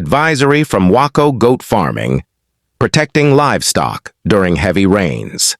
Advisory from Waco Goat Farming, protecting livestock during heavy rains.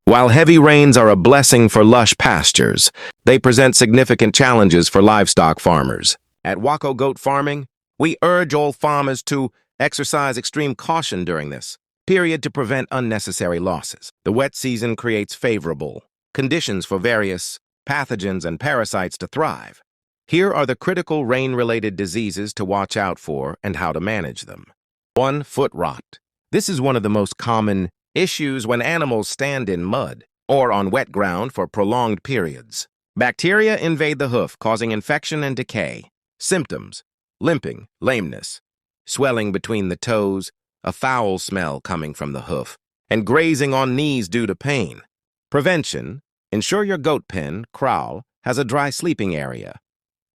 While heavy rains are a blessing for lush pastures, they present significant challenges for livestock farmers. At Waco Goat Farming, we urge all farmers to exercise extreme caution during this period to prevent unnecessary losses. The wet season creates favorable conditions for various pathogens and parasites to thrive. Here are the critical rain-related diseases to watch out for and how to manage them. 1. Foot rot. This is one of the most common issues when animals stand in mud or on wet ground for prolonged periods. Bacteria invade the hoof, causing infection and decay. Symptoms: limping, lameness, swelling between the toes, a foul smell coming from the hoof, and grazing on knees due to pain. Prevention: ensure your goat pen, kraal, has a dry sleeping area.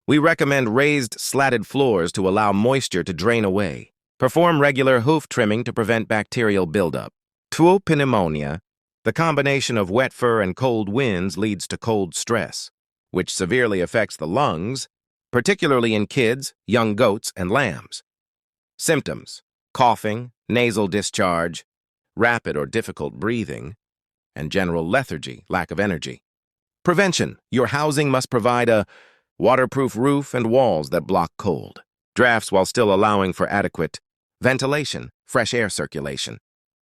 We recommend raised, slatted floors to allow moisture to drain away. Perform regular hoof trimming to prevent bacterial buildup. 2. Pneumonia. The combination of wet fur and cold winds leads to cold stress, which severely affects the lungs, particularly in kids, young goats, and lambs. Symptoms: coughing, nasal discharge, rapid or difficult breathing, and general lethargy, lack of energy. Prevention: your housing must provide a waterproof roof and walls that block cold drafts while still allowing for adequate ventilation, fresh air circulation.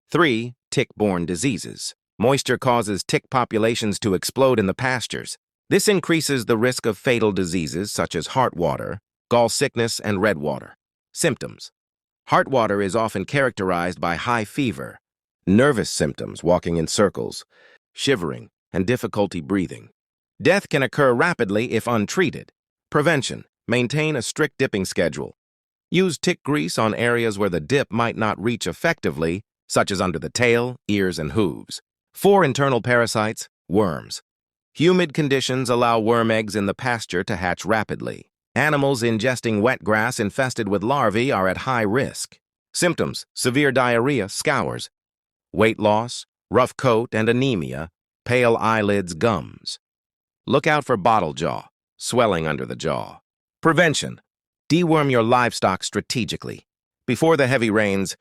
3. Tick-borne diseases. Moisture causes tick populations to explode in the pastures. This increases the risk of fatal diseases such as heart water, gall sickness, and red water. Symptoms: heart water is often characterized by high fever, nervous symptoms, walking in circles, shivering, and difficulty breathing. Death can occur rapidly if untreated. Prevention: maintain a strict dipping schedule. Use tick grease on areas where the dip might not reach effectively, such as under the tail, ears, and hooves. 4. Internal parasites, worms. Humid conditions allow worm eggs in the pasture to hatch rapidly. Animals ingesting wet grass infested with larvae are at high risk. Symptoms: severe diarrhea, scours, weight loss, rough coat and anemia, pale eyelids, gums. Look out for bottle jaw, swelling under the jaw. Prevention: deworm your livestock strategically. Before the heavy rains,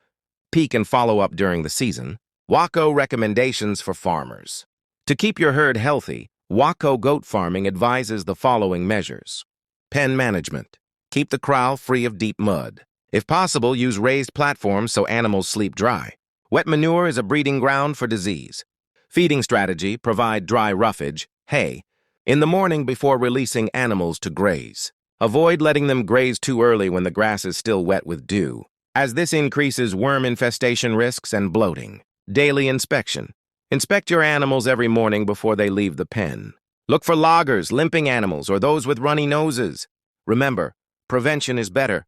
peak and follow up during the season. Waco recommendations for farmers. To keep your herd healthy, Waco Goat Farming advises the following measures. Pen management. Keep the kraal free of deep mud. If possible, use raised platforms so animals sleep dry. Wet manure is a breeding ground for disease. Feeding strategy: provide dry roughage, hay, in the morning before releasing animals to graze. Avoid letting them graze too early when the grass is still wet with dew, as this increases worm infestation risks and bloating. Daily inspection. Inspect your animals every morning before they leave the pen. Look for loggers, limping animals, or those with runny noses. Remember, prevention is better